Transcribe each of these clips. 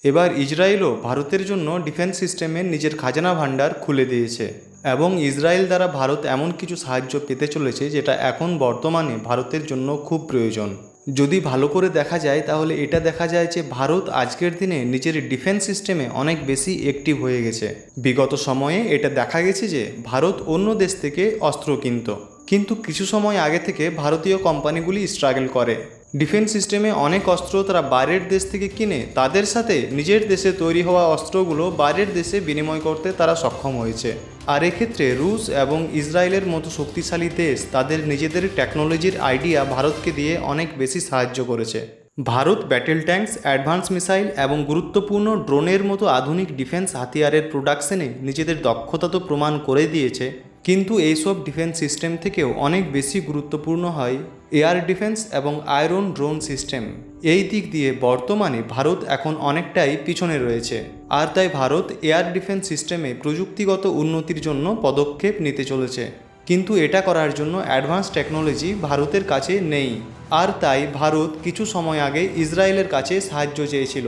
এবার ইসরায়েলও ভারতের জন্য ডিফেন্স সিস্টেমে নিজের খাজানা ভাণ্ডার খুলে দিয়েছে এবং ইসরায়েল দ্বারা ভারত এমন কিছু সাহায্য পেতে চলেছে যেটা এখন বর্তমানে ভারতের জন্য খুব প্রয়োজন। যদি ভালো করে দেখা যায় তাহলে এটা দেখা যায় যে ভারত আজকের দিনে নিজের ডিফেন্স সিস্টেমে অনেক বেশি অ্যাক্টিভ হয়ে গেছে। বিগত সময়ে এটা দেখা গেছে যে ভারত অন্য দেশ থেকে অস্ত্র কিন্তু কিছু সময় আগে থেকে ভারতীয় কোম্পানিগুলি স্ট্রাগল করে। ডিফেন্স সিস্টেমে অনেক অস্ত্র তারা বাইরের দেশ থেকে কিনে তাদের সাথে নিজের দেশে তৈরি হওয়া অস্ত্রগুলো বাইরের দেশে বিনিময় করতে তারা সক্ষম হয়েছে। আর এক্ষেত্রে রুশ এবং ইসরায়েলের মতো শক্তিশালী দেশ তাদের নিজেদের টেকনোলজির আইডিয়া ভারতকে দিয়ে অনেক বেশি সাহায্য করেছে। Bharat battle tanks, advance missile এবং গুরুত্বপূর্ণ ড্রোনের মতো আধুনিক ডিফেন্স হাতিয়ারের প্রোডাকশনে নিজেদের দক্ষতা তো প্রমাণ করে দিয়েছে, কিন্তু এইসব ডিফেন্স সিস্টেম থেকেও অনেক বেশি গুরুত্বপূর্ণ হয় এয়ার ডিফেন্স এবং আয়রন ড্রোন সিস্টেম। এই দিক দিয়ে বর্তমানে ভারত এখন অনেকটাই পিছনে রয়েছে, আর তাই ভারত এয়ার ডিফেন্স সিস্টেমে প্রযুক্তিগত উন্নতির জন্য পদক্ষেপ নিতে চলেছে। কিন্তু এটা করার জন্য অ্যাডভান্স টেকনোলজি ভারতের কাছে নেই, আর তাই ভারত কিছু সময় আগে ইসরায়েলের কাছে সাহায্য চেয়েছিল।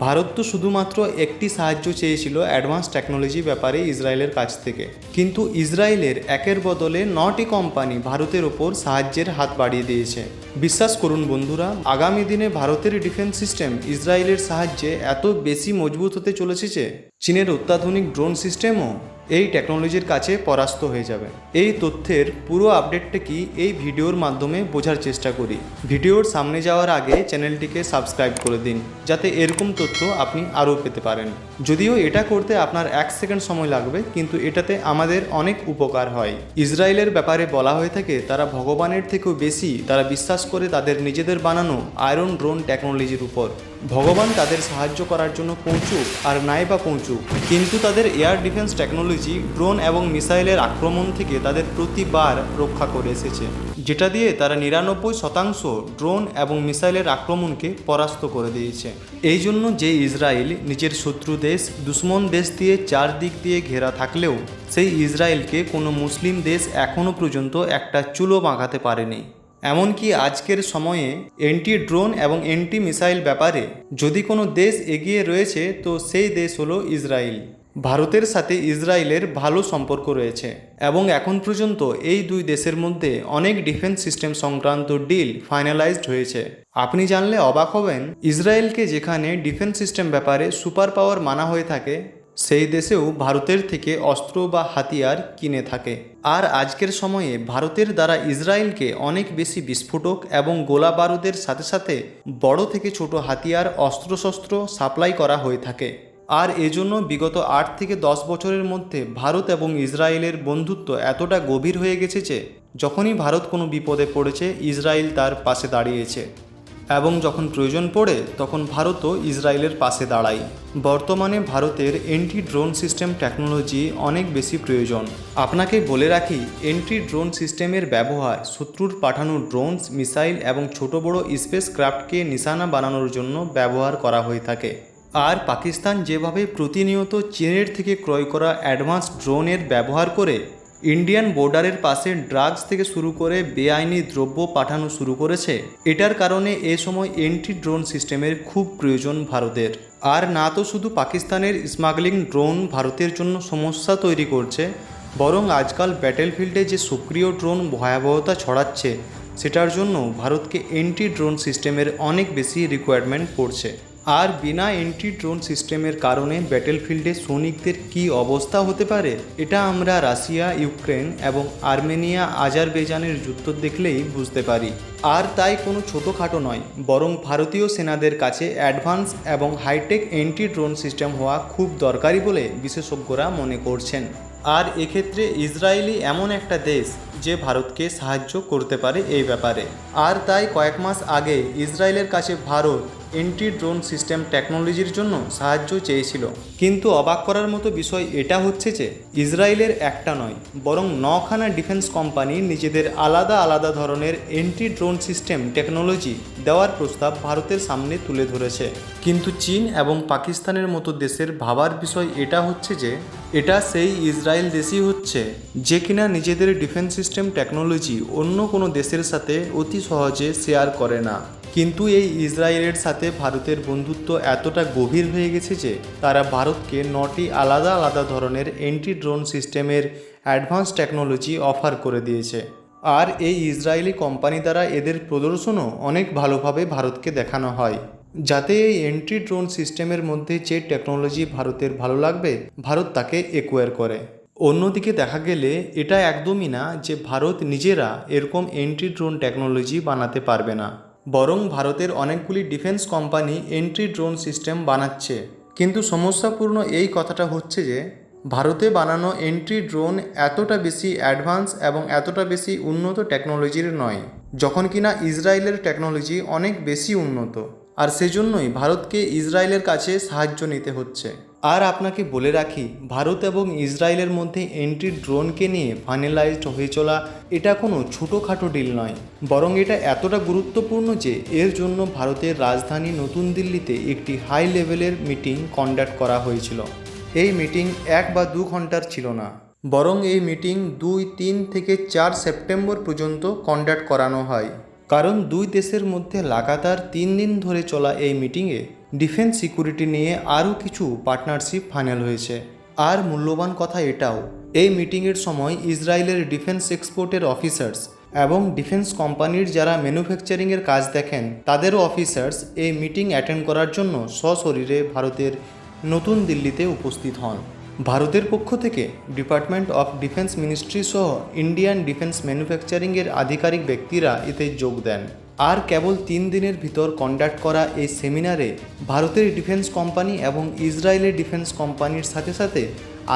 ভারত তো শুধুমাত্র একটি সাহায্য চেয়েছিল অ্যাডভান্স টেকনোলজি ব্যাপারে ইসরায়েলের কাছ থেকে, কিন্তু ইসরায়েলের একের বদলে 9টি কোম্পানি ভারতের ওপর সাহায্যের হাত বাড়িয়ে দিয়েছে। বিশ্বাস করুন বন্ধুরা, আগামী দিনে ভারতের ডিফেন্স সিস্টেম ইসরায়েলের সাহায্যে এত বেশি মজবুত হতে চলেছে যে চীনের অত্যাধুনিক ড্রোন সিস্টেমও এই টেকনোলজির কাছে পরাস্ত হয়ে যাবে। এই তথ্যের পুরো আপডেটটা কি এই ভিডিওর মাধ্যমে বোঝার চেষ্টা করি। ভিডিওর সামনে যাওয়ার আগে চ্যানেলটিকে সাবস্ক্রাইব করে দিন যাতে এরকম তথ্য আপনি আরও পেতে পারেন। যদিও এটা করতে আপনার 1 সেকেন্ড সময় লাগবে, কিন্তু এটাতে আমাদের অনেক উপকার হয়। ইসরায়েলের ব্যাপারে বলা হয়ে থাকে তারা ভগবানের থেকেও বেশি তারা বিশ্বাস করে তাদের নিজেদের বানানো আয়রন ড্রোন টেকনোলজির উপর। ভগবান তাদের সাহায্য করার জন্য পৌঁছুক আর নাই বা পৌঁছুক, কিন্তু তাদের এয়ার ডিফেন্স টেকনোলজি ড্রোন এবং মিসাইলের আক্রমণ থেকে তাদের প্রতিবার রক্ষা করে এসেছে, যেটা দিয়ে তারা 99% ড্রোন এবং মিসাইলের আক্রমণকে পরাস্ত করে দিয়েছে। এই জন্য যে ইসরায়েল নিজের শত্রু দেশ দুশ্মন দেশ দিয়ে চারদিক দিয়ে ঘেরা থাকলেও সেই ইসরায়েলকে কোনো মুসলিম দেশ এখনও পর্যন্ত একটা চুলো বাঁকাতে পারেনি। এমনকি আজকের সময়ে অ্যান্টি ড্রোন এবং অ্যান্টি মিসাইল ব্যাপারে যদি কোনো দেশ এগিয়ে রয়েছে তো সেই দেশ হলো ইসরায়েল। ভারতের সাথে ইসরায়েলের ভালো সম্পর্ক রয়েছে এবং এখন পর্যন্ত এই দুই দেশের মধ্যে অনেক ডিফেন্স সিস্টেম সংক্রান্ত ডিল ফাইনালাইজড হয়েছে। আপনি জানলে অবাক হবেন, ইসরায়েলকে যেখানে ডিফেন্স সিস্টেম ব্যাপারে সুপার পাওয়ার মানা হয়ে থাকে সেই দেশেও ভারতের থেকে অস্ত্র বা হাতিয়ার কিনে থাকে। আর আজকের সময়ে ভারতের দ্বারা ইসরায়েলকে অনেক বেশি বিস্ফোরক এবং গোলা বারুদের সাথে সাথে বড় থেকে ছোট হাতিয়ার অস্ত্রশস্ত্র সাপ্লাই করা হয়ে থাকে। আর এজন্য বিগত 8 থেকে 10 বছরের মধ্যে ভারত এবং ইসরায়েলের বন্ধুত্ব এতটা গভীর হয়ে গেছে যে যখনই ভারত কোনো বিপদে পড়েছে ইসরায়েল তার পাশে দাঁড়িয়েছে, এবং যখন প্রয়োজন পড়ে তখন ভারতও ইসরায়েলের পাশে দাঁড়ায়। বর্তমানে ভারতের অ্যান্টি ড্রোন সিস্টেম টেকনোলজি অনেক বেশি প্রয়োজন। আপনাকে বলে রাখি, অ্যান্টি ড্রোন সিস্টেমের ব্যবহার শত্রুর পাঠানো ড্রোনস, মিসাইল এবং ছোট বড় স্পেস ক্রাফটকে নিশানা বানানোর জন্য ব্যবহার করা হয়ে থাকে। আর পাকিস্তান যেভাবে প্রতিনিয়ত চীনের থেকে ক্রয় করা অ্যাডভান্স ড্রোনের ব্যবহার করে ইন্ডিয়ান বর্ডারের পাশে ড্রাগস থেকে শুরু করে বেআইনি দ্রব্য পাঠানো শুরু করেছে, এটার কারণে এ সময় অ্যান্টি ড্রোন সিস্টেমের খুব প্রয়োজন ভারতের। আর না তো শুধু পাকিস্তানের স্মাগলিং ড্রোন ভারতের জন্য সমস্যা তৈরি করছে, বরং আজকাল ব্যাটেলফিল্ডে যে সক্রিয় ড্রোন ভয়াবহতা ছড়াচ্ছে সেটার জন্য ভারতকে অ্যান্টি ড্রোন সিস্টেমের অনেক বেশি রিকোয়ারমেন্ট পড়ছে। আর বিনা অ্যান্টি ড্রোন সিস্টেমের কারণে ব্যাটেলফিল্ডে সৈনিকদের কী অবস্থা হতে পারে এটা আমরা রাশিয়া, ইউক্রেন এবং আর্মেনিয়া, আজারবাইজানের যুদ্ধ দেখলেই বুঝতে পারি। আর তাই কোনো ছোটোখাটো নয়, বরং ভারতীয় সেনাদের কাছে অ্যাডভান্স এবং হাইটেক অ্যান্টি ড্রোন সিস্টেম হওয়া খুব দরকারি বলে বিশেষজ্ঞরা মনে করছেন। আর এক্ষেত্রে ইসরায়েলই এমন একটা দেশ যে ভারতকে সাহায্য করতে পারে এই ব্যাপারে। আর তাই কয়েক মাস আগে ইসরায়েলের কাছে ভারত অ্যান্টি ড্রোন সিস্টেম টেকনোলজির জন্য সাহায্য চেয়েছিল। কিন্তু অবাক করার মতো বিষয় এটা হচ্ছে যে ইসরায়েলের একটা নয় বরং 9খানা ডিফেন্স কোম্পানি নিজেদের আলাদা আলাদা ধরনের অ্যান্টি ড্রোন সিস্টেম টেকনোলজি দেওয়ার প্রস্তাব ভারতের সামনে তুলে ধরেছে। কিন্তু চীন এবং পাকিস্তানের মতো দেশের ভাবার বিষয় এটা হচ্ছে যে এটা সেই ইসরায়েল দেশই হচ্ছে যে কিনা নিজেদের ডিফেন্স সিস্টেম টেকনোলজি অন্য কোনো দেশের সাথে অতি সহজে শেয়ার করে না। কিন্তু এই ইসরায়েলের সাথে ভারতের বন্ধুত্ব এতটা গভীর হয়ে গেছে যে তারা ভারতকে 9টি আলাদা আলাদা ধরনের অ্যান্টি ড্রোন সিস্টেমের অ্যাডভান্স টেকনোলজি অফার করে দিয়েছে। আর এই ইসরায়েলি কোম্পানি দ্বারা এদের প্রদর্শনও অনেক ভালোভাবে ভারতকে দেখানো হয়, যাতে এই অ্যান্টি ড্রোন সিস্টেমের মধ্যে যে টেকনোলজি ভারতের ভালো লাগবে ভারত তাকে একুয়ার করে। অন্যদিকে দেখা গেলে এটা একদমই না যে ভারত নিজেরা এরকম অ্যান্টি ড্রোন টেকনোলজি বানাতে পারবে না, বরং ভারতের অনেকগুলি defence company anti drone system বানাচ্ছে। কিন্তু সমস্যাপূর্ণ এই কথাটা হচ্ছে যে ভারতে বানানো অ্যান্টি ড্রোন এতটা বেশি অ্যাডভান্স এবং এতটা বেশি উন্নত টেকনোলজির নয়, যখন কিনা ইসরায়েলের টেকনোলজি অনেক বেশি উন্নত। আর সেজন্যই ভারতকে ইসরায়েলের কাছে সাহায্য নিতে হচ্ছে। আর আপনাকে বলে রাখি, ভারত এবং ইসরায়েলের মধ্যে অ্যান্টি ড্রোনকে নিয়ে ফাইনালাইজড হয়ে চলা এটা কোনো ছোটোখাটো ডিল নয়, বরং এটা এতটা গুরুত্বপূর্ণ যে এর জন্য ভারতের রাজধানী নতুন দিল্লিতে একটি হাই লেভেলের মিটিং কন্ডাক্ট করা হয়েছিল। এই মিটিং 1 বা 2 ঘন্টার ছিল না, বরং এই মিটিং 2, 3 থেকে 4 সেপ্টেম্বর পর্যন্ত কন্ডাক্ট করানো হয়। কারণ দুই দেশের মধ্যে লাগাতার 3 দিন ধরে চলা এই মিটিংয়ে ডিফেন্স সিকিউরিটি নিয়ে আরও কিছু পার্টনারশিপ ফাইনাল হয়েছে। আর মূল্যবান কথা এটাও, এই মিটিংয়ের সময় ইসরায়েলের ডিফেন্স এক্সপোর্টের অফিসার্স এবং ডিফেন্স কোম্পানির যারা ম্যানুফ্যাকচারিংয়ের কাজ দেখেন তাদেরও অফিসার্স এই মিটিং অ্যাটেন্ড করার জন্য সশরীরে ভারতের নতুন দিল্লিতে উপস্থিত হন। ভারতের পক্ষ থেকে ডিপার্টমেন্ট অফ ডিফেন্স মিনিস্ট্রি সহ ইন্ডিয়ান ডিফেন্স ম্যানুফ্যাকচারিংয়ের আধিকারিক ব্যক্তিরা এতে যোগ দেন। আর কেবল 3 দিনের ভিতর কন্ডাক্ট করা এই সেমিনারে ভারতের ডিফেন্স কোম্পানি এবং ইসরায়েলের ডিফেন্স কোম্পানির সাথে সাথে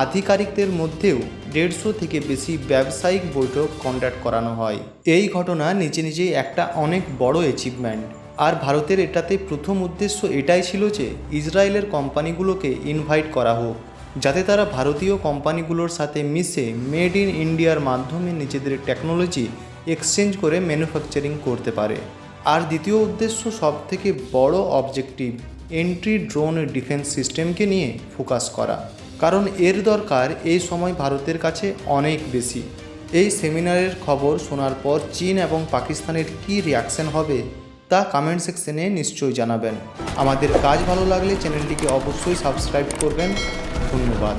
আধিকারিকদের মধ্যেও 150 থেকে বেশি ব্যবসায়িক বৈঠক কন্ডাক্ট করানো হয়। এই ঘটনা নিজে নিজেই একটা অনেক বড় অ্যাচিভমেন্ট। আর ভারতের এটাতে প্রথম উদ্দেশ্য এটাই ছিল যে ইসরায়েলের কোম্পানিগুলোকে ইনভাইট করা হোক, যাতে তারা ভারতীয় কোম্পানিগুলোর সাথে মিশে মেড ইন ইন্ডিয়ার মাধ্যমে নিজেদের টেকনোলজি এক্সচেঞ্জ করে ম্যানুফ্যাকচারিং করতে পারে। আর দ্বিতীয় উদ্দেশ্য, সবথেকে বড় অবজেক্টিভ, অ্যান্টি ড্রোন ডিফেন্স সিস্টেমকে নিয়ে ফোকাস করা, কারণ এর দরকার এই সময় ভারতের কাছে অনেক বেশি। এই সেমিনারের খবর শোনার পর চীন এবং পাকিস্তানের কী রিয়াকশন হবে তা কমেন্ট সেকশনে নিশ্চয়ই জানাবেন। আমাদের কাজ ভালো লাগলে চ্যানেলটিকে অবশ্যই সাবস্ক্রাইব করবেন। ধন্যবাদ।